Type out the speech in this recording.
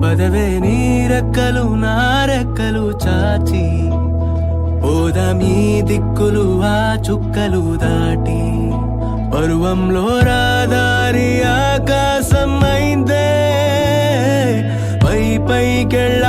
పదవే నీ రెక్కలు నా రెక్కలు చాచి పోదామీ దిక్కులు ఆ చుక్కలు దాటి పరువంలో రాదారి ఆకాశం అయిందే పై పైకెళ్ళ